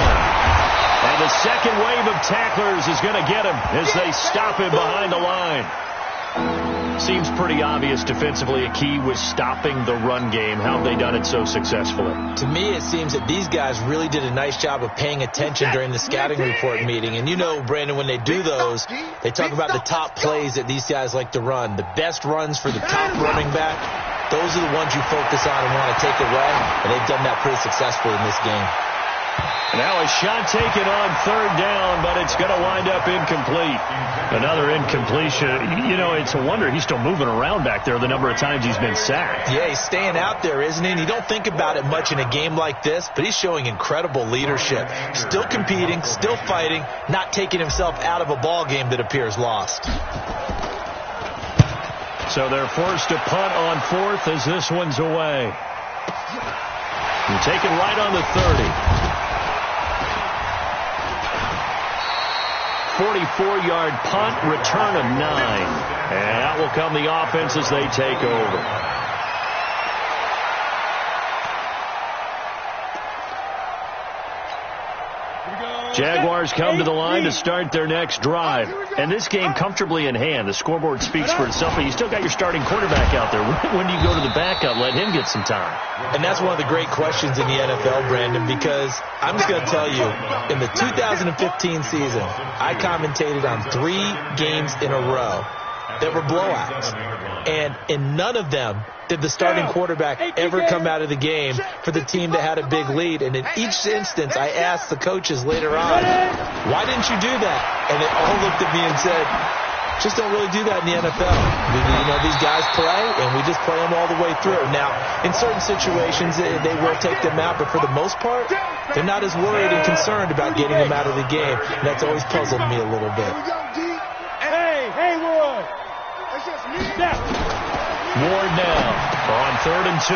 And the second wave of tacklers is going to get him as they stop him behind the line. Seems pretty obvious defensively a key was stopping the run game. How have they done it so successfully? To me, it seems that these guys really did a nice job of paying attention during the scouting report meeting. And you know, Brandon, when they do those, they talk about the top plays that these guys like to run. The best runs for the top running back, those are the ones you focus on and want to take away. And they've done that pretty successfully in this game. Now a shot taken on 3rd down, but it's going to wind up incomplete. Another incompletion. You know, it's a wonder he's still moving around back there the number of times he's been sacked. Yeah, he's staying out there, isn't he? And you don't think about it much in a game like this, but he's showing incredible leadership. Still competing, still fighting, not taking himself out of a ball game that appears lost. So they're forced to punt on 4th as this one's away. And taken right on the 30. 44-yard punt, return of 9. And out will come the offense as they take over. Jaguars come to the line to start their next drive. And this game comfortably in hand. The scoreboard speaks for itself, but you still got your starting quarterback out there. When do you go to the backup, let him get some time? And that's one of the great questions in the NFL, Brandon, because I'm just going to tell you, in the 2015 season, I commentated on 3 games in a row that were blowouts. And in none of them did the starting quarterback ever come out of the game for the team that had a big lead. And in each instance, I asked the coaches later on, why didn't you do that? And they all looked at me and said, just don't really do that in the NFL. You know, these guys play, and we just play them all the way through. Now, in certain situations, they will take them out, but for the most part, they're not as worried and concerned about getting them out of the game. And that's always puzzled me a little bit. Hey, Ward. It's just me. Ward now on 3rd and 2.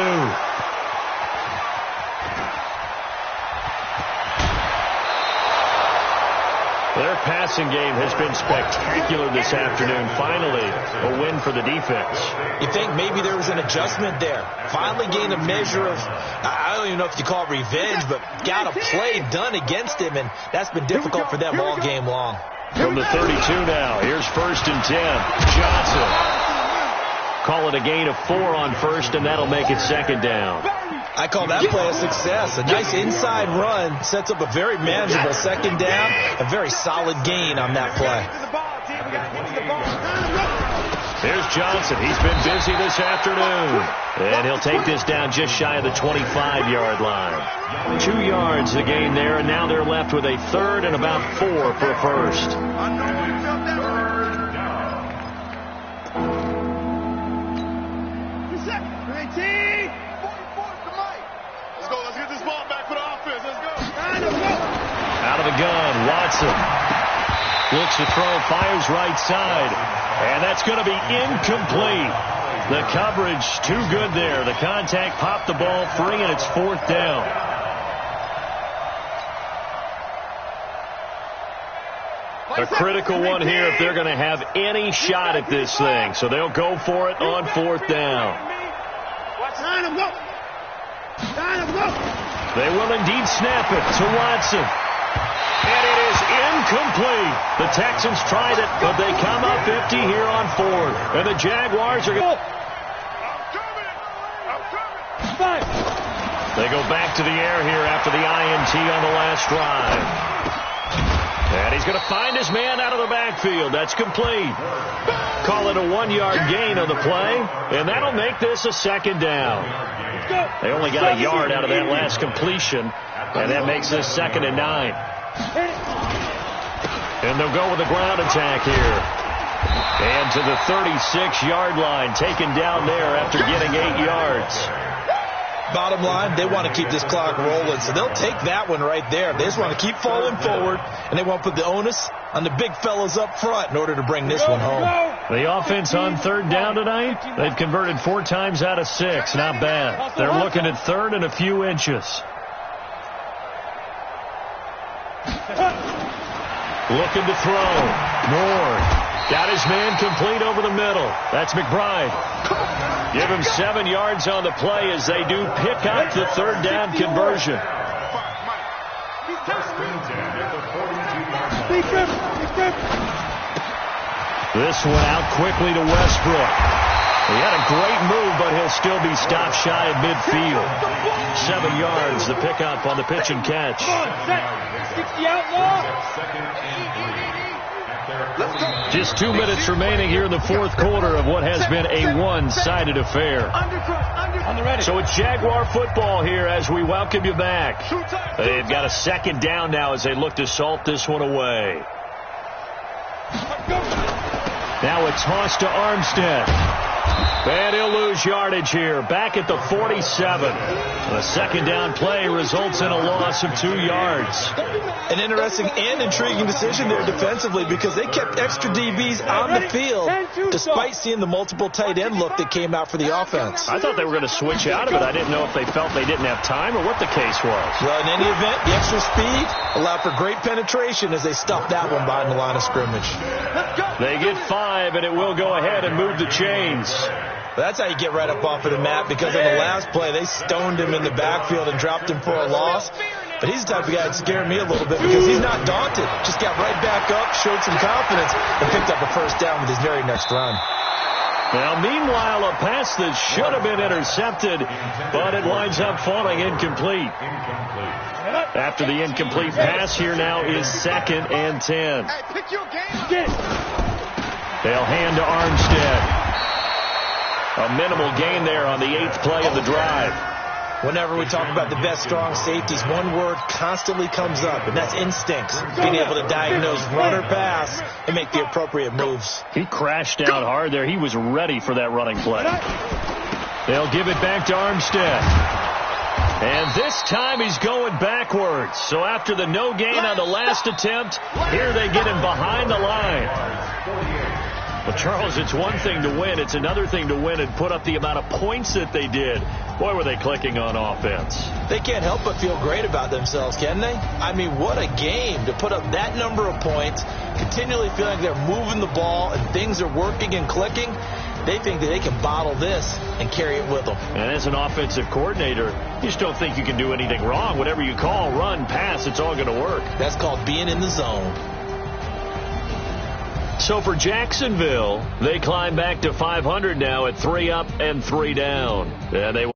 Their passing game has been spectacular this afternoon. Finally, a win for the defense. You think maybe there was an adjustment there. Finally gained a measure of, I don't even know if you call it revenge, but got a play done against him, and that's been difficult for them all game long. From the 32 now, here's 1st and 10. Johnson. Call it a gain of 4 on 1st, and that'll make it 2nd down. I call that play a success. A nice inside run sets up a very manageable 2nd down, a very solid gain on that play. Here's Johnson. He's been busy this afternoon. And he'll take this down just shy of the 25-yard line. 2 yards the gain there, and now they're left with a 3rd and about 4 for a 1st. Out of the gun, Watson looks to throw, fires right side, and that's going to be incomplete. The coverage too good there. The contact popped the ball free, and it's 4th down. A critical one here if they're going to have any shot at this thing, so they'll go for it on 4th down. They will indeed snap it to Watson. And it is incomplete. The Texans tried it, but they come up 50 here on 4th. And the Jaguars are going to... They go back to the air here after the INT on the last drive. And he's going to find his man out of the backfield. That's complete. Call it a 1-yard gain on the play, and that'll make this a 2nd down. They only got a yard out of that last completion, and that makes this 2nd and 9. And they'll go with a ground attack here. And to the 36-yard line, taken down there after getting 8 yards. Bottom line, they want to keep this clock rolling, so they'll take that one right there. They just want to keep falling forward, and they want to put the onus on the big fellas up front in order to bring this one home. The offense on 3rd down tonight, they've converted 4 times out of 6. Not bad. They're looking at 3rd and a few inches. Looking to throw. Moore got his man complete over the middle. That's McBride. Give him 7 yards on the play as they do pick up the 3rd down conversion. This one out quickly to Westbrook. He had a great move, but he'll still be stopped shy of midfield. 7 yards, the pickup on the pitch and catch. Just 2 minutes remaining here in the 4th quarter of what has been a one-sided affair. So it's Jaguar football here as we welcome you back. They've got a 2nd down now as they look to salt this one away. Now a toss to Armstead. And he'll lose yardage here. Back at the 47. A 2nd down play results in a loss of 2 yards. An interesting and intriguing decision there defensively because they kept extra DBs on the field despite seeing the multiple tight end look that came out for the offense. I thought they were going to switch out of it. I didn't know if they felt they didn't have time or what the case was. Well, in any event, the extra speed allowed for great penetration as they stuffed that one behind the line of scrimmage. They get 5, and it will go ahead and move the chains. That's how you get right up off of the mat because on the last play, they stoned him in the backfield and dropped him for a loss. But he's the type of guy that scared me a little bit because he's not daunted. Just got right back up, showed some confidence, and picked up a first down with his very next run. Now, meanwhile, a pass that should have been intercepted, but it winds up falling incomplete. After the incomplete pass, here now is 2nd and 10. Hey, pick your game. They'll hand to Armstead. A minimal gain there on the 8th play of the drive. Whenever we talk about the best strong safeties, one word constantly comes up, and that's instincts. Being able to diagnose run or pass and make the appropriate moves. He crashed down hard there. He was ready for that running play. They'll give it back to Armstead. And this time he's going backwards. So after the no gain on the last attempt, here they get him behind the line. Well, Charles, it's one thing to win. It's another thing to win and put up the amount of points that they did. Boy, were they clicking on offense. They can't help but feel great about themselves, can they? I mean, what a game to put up that number of points, continually feeling they're moving the ball and things are working and clicking. They think that they can bottle this and carry it with them. And as an offensive coordinator, you just don't think you can do anything wrong. Whatever you call, run, pass, it's all going to work. That's called being in the zone. So for Jacksonville, they climb back to 500 now at 3 up and 3 down. And they